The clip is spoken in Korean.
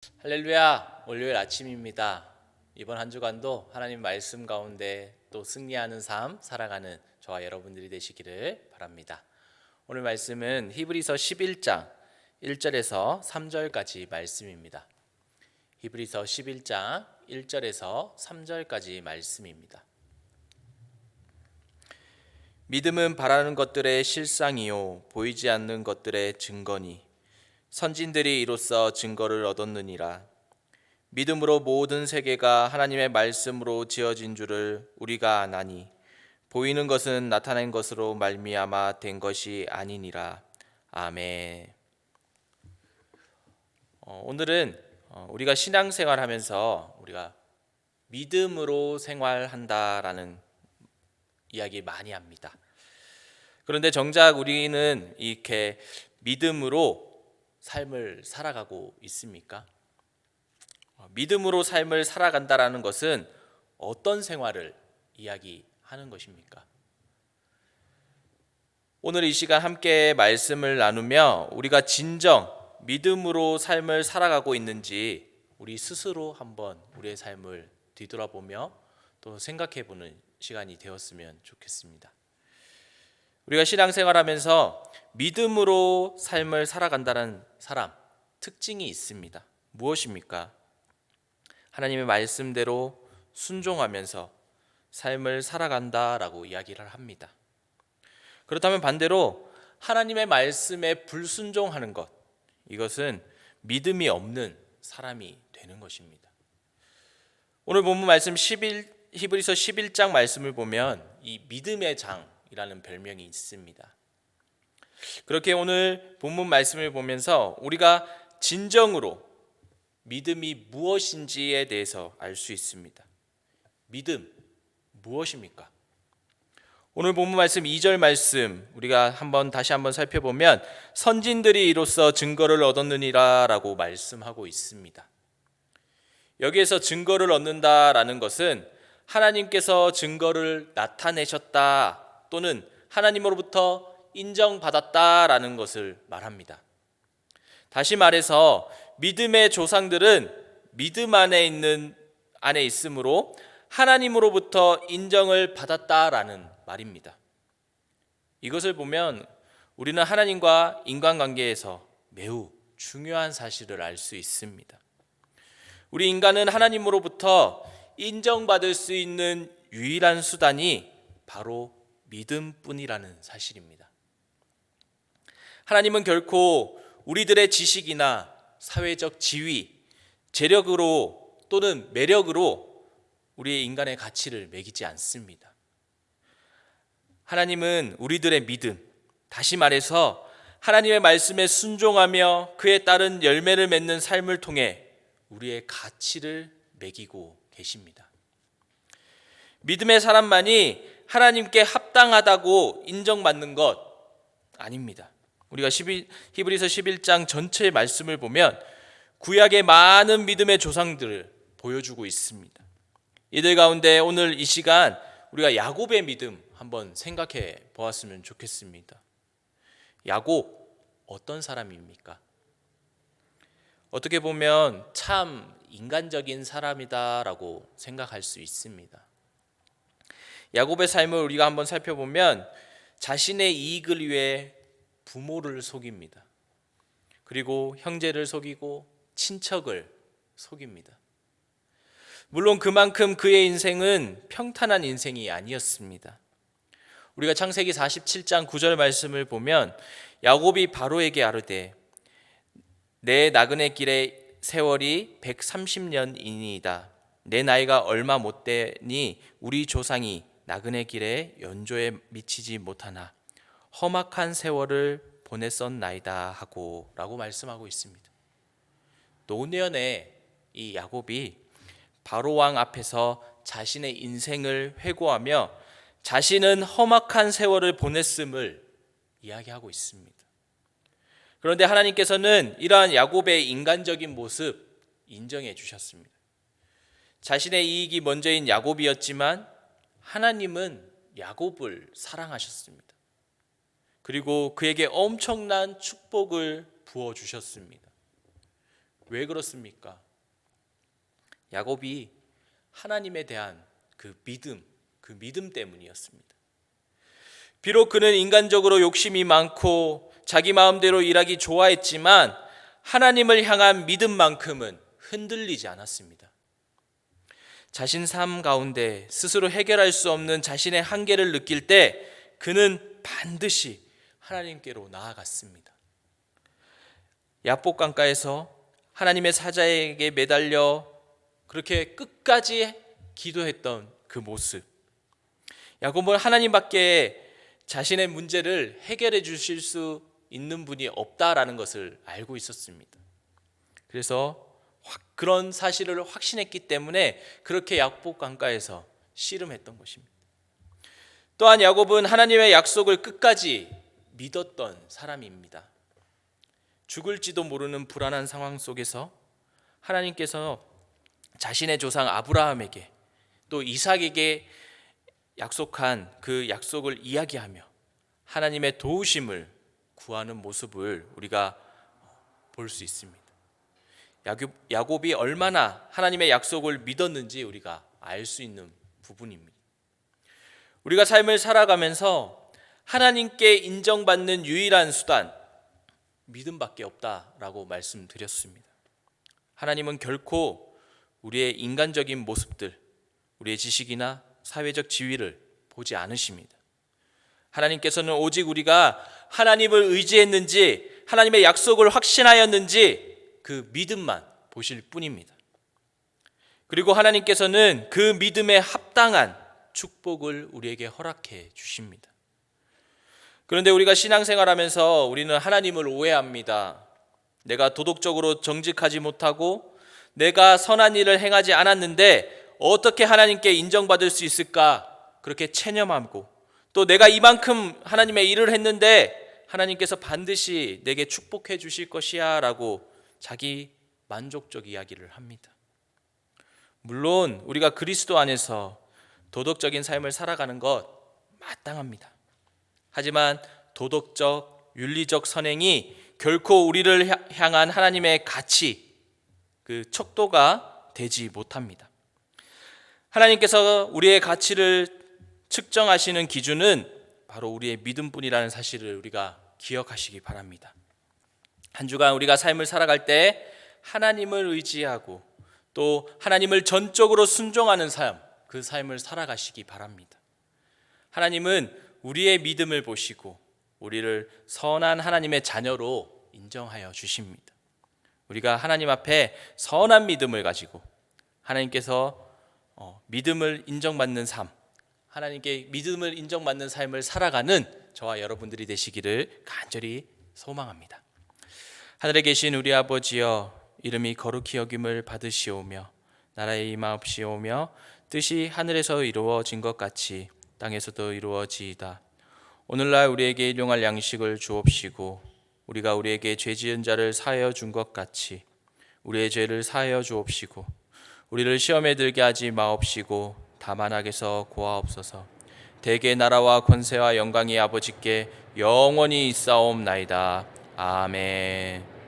할렐루야, 월요일 아침입니다. 이번 한 주간도 하나님 말씀 가운데 또 승리하는 삶 살아가는 저와 여러분들이 되시기를 바랍니다. 오늘 말씀은 히브리서 11장 1절에서 3절까지 말씀입니다. 히브리서 11장 1절에서 3절까지 말씀입니다. 믿음은 바라는 것들의 실상이요 보이지 않는 것들의 증거니 선진들이 이로써 증거를 얻었느니라. 믿음으로 모든 세계가 하나님의 말씀으로 지어진 줄을 우리가 아나니 보이는 것은 나타난 것으로 말미암아 된 것이 아니니라. 아멘. 오늘은 우리가 신앙생활하면서 우리가 믿음으로 생활한다라는 이야기 많이 합니다. 그런데 정작 우리는 이렇게 믿음으로 삶을 살아가고 있습니까? 믿음으로 삶을 살아간다라는 것은 어떤 생활을 이야기하는 것입니까? 오늘 이 시간 함께 말씀을 나누며 우리가 진정 믿음으로 삶을 살아가고 있는지 우리 스스로 한번 우리의 삶을 뒤돌아보며 또 생각해보는 시간이 되었으면 좋겠습니다. 우리가 신앙생활하면서 믿음으로 삶을 살아간다는 사람 특징이 있습니다. 무엇입니까? 하나님의 말씀대로 순종하면서 삶을 살아간다라고 이야기를 합니다. 그렇다면 반대로 하나님의 말씀에 불순종하는 것, 이것은 믿음이 없는 사람이 되는 것입니다. 오늘 본문 말씀 히브리서 11장 말씀을 보면 이 믿음의 장이라는 별명이 있습니다. 그렇게 오늘 본문 말씀을 보면서 우리가 진정으로 믿음이 무엇인지에 대해서 알 수 있습니다. 믿음 무엇입니까? 오늘 본문 말씀 2절 말씀 우리가 다시 한번 살펴보면 선진들이 이로써 증거를 얻었느니라 라고 말씀하고 있습니다. 여기에서 증거를 얻는다라는 것은 하나님께서 증거를 나타내셨다 또는 하나님으로부터 인정받았다라는 것을 말합니다. 다시 말해서 믿음의 조상들은 믿음 안에 있으므로 하나님으로부터 인정을 받았다라는 말입니다. 이것을 보면 우리는 하나님과 인간관계에서 매우 중요한 사실을 알 수 있습니다. 우리 인간은 하나님으로부터 인정받을 수 있는 유일한 수단이 바로 믿음뿐이라는 사실입니다. 하나님은 결코 우리들의 지식이나 사회적 지위, 재력으로 또는 매력으로 우리의 인간의 가치를 매기지 않습니다. 하나님은 우리들의 믿음, 다시 말해서 하나님의 말씀에 순종하며 그에 따른 열매를 맺는 삶을 통해 우리의 가치를 매기고 계십니다. 믿음의 사람만이 하나님께 합당하다고 인정받는 것 아닙니다. 우리가 히브리서 11장 전체의 말씀을 보면 구약의 많은 믿음의 조상들을 보여주고 있습니다. 이들 가운데 오늘 이 시간 우리가 야곱의 믿음 한번 생각해 보았으면 좋겠습니다. 야곱 어떤 사람입니까? 어떻게 보면 참 인간적인 사람이다라고 생각할 수 있습니다. 야곱의 삶을 우리가 한번 살펴보면 자신의 이익을 위해 부모를 속입니다. 그리고 형제를 속이고 친척을 속입니다. 물론 그만큼 그의 인생은 평탄한 인생이 아니었습니다. 우리가 창세기 47장 9절 말씀을 보면 야곱이 바로에게 아뢰되 내 나그네 길의 세월이 130년이니이다. 내 나이가 얼마 못되니 우리 조상이 나그네 길에 연조에 미치지 못하나 험악한 세월을 보냈었나이다 하고 라고 말씀하고 있습니다. 노년에 이 야곱이 바로왕 앞에서 자신의 인생을 회고하며 자신은 험악한 세월을 보냈음을 이야기하고 있습니다. 그런데 하나님께서는 이러한 야곱의 인간적인 모습 인정해 주셨습니다. 자신의 이익이 먼저인 야곱이었지만 하나님은 야곱을 사랑하셨습니다. 그리고 그에게 엄청난 축복을 부어주셨습니다. 왜 그렇습니까? 야곱이 하나님에 대한 그 믿음 때문이었습니다. 비록 그는 인간적으로 욕심이 많고 자기 마음대로 일하기 좋아했지만 하나님을 향한 믿음만큼은 흔들리지 않았습니다. 자신 삶 가운데 스스로 해결할 수 없는 자신의 한계를 느낄 때 그는 반드시 하나님께로 나아갔습니다. 야복 강가에서 하나님의 사자에게 매달려 그렇게 끝까지 기도했던 그 모습, 야곱은 하나님밖에 자신의 문제를 해결해 주실 수 있는 분이 없다라는 것을 알고 있었습니다. 그래서 그런 사실을 확신했기 때문에 그렇게 야복 강가에서 씨름했던 것입니다. 또한 야곱은 하나님의 약속을 끝까지 믿었던 사람입니다. 죽을지도 모르는 불안한 상황 속에서 하나님께서 자신의 조상 아브라함에게 또 이삭에게 약속한 그 약속을 이야기하며 하나님의 도우심을 구하는 모습을 우리가 볼 수 있습니다. 야곱이 얼마나 하나님의 약속을 믿었는지 우리가 알 수 있는 부분입니다. 우리가 삶을 살아가면서 하나님께 인정받는 유일한 수단, 믿음밖에 없다라고 말씀드렸습니다. 하나님은 결코 우리의 인간적인 모습들, 우리의 지식이나 사회적 지위를 보지 않으십니다. 하나님께서는 오직 우리가 하나님을 의지했는지, 하나님의 약속을 확신하였는지 그 믿음만 보실 뿐입니다. 그리고 하나님께서는 그 믿음에 합당한 축복을 우리에게 허락해 주십니다. 그런데 우리가 신앙생활하면서 우리는 하나님을 오해합니다. 내가 도덕적으로 정직하지 못하고 내가 선한 일을 행하지 않았는데 어떻게 하나님께 인정받을 수 있을까? 그렇게 체념하고 또 내가 이만큼 하나님의 일을 했는데 하나님께서 반드시 내게 축복해 주실 것이야 라고 자기 만족적 이야기를 합니다. 물론 우리가 그리스도 안에서 도덕적인 삶을 살아가는 것 마땅합니다. 하지만 도덕적, 윤리적 선행이 결코 우리를 향한 하나님의 가치, 그 척도가 되지 못합니다. 하나님께서 우리의 가치를 측정하시는 기준은 바로 우리의 믿음뿐이라는 사실을 우리가 기억하시기 바랍니다. 한 주간 우리가 삶을 살아갈 때 하나님을 의지하고 또 하나님을 전적으로 순종하는 삶, 그 삶을 살아가시기 바랍니다. 하나님은 우리의 믿음을 보시고 우리를 선한 하나님의 자녀로 인정하여 주십니다. 우리가 하나님 앞에 선한 믿음을 가지고 하나님께서 믿음을 인정받는 삶, 하나님께 믿음을 인정받는 삶을 살아가는 저와 여러분들이 되시기를 간절히 소망합니다. 하늘에 계신 우리 아버지여, 이름이 거룩히 여김을 받으시오며 나라의 임하옵시오며 뜻이 하늘에서 이루어진 것 같이 땅에서도 이루어지이다. 오늘날 우리에게 일용할 양식을 주옵시고 우리가 우리에게 죄 지은 자를 사하여 준 것 같이 우리의 죄를 사하여 주옵시고 우리를 시험에 들게 하지 마옵시고 다만 악에서 구하옵소서. 대개 나라와 권세와 영광이 아버지께 영원히 있사옵나이다. 아멘.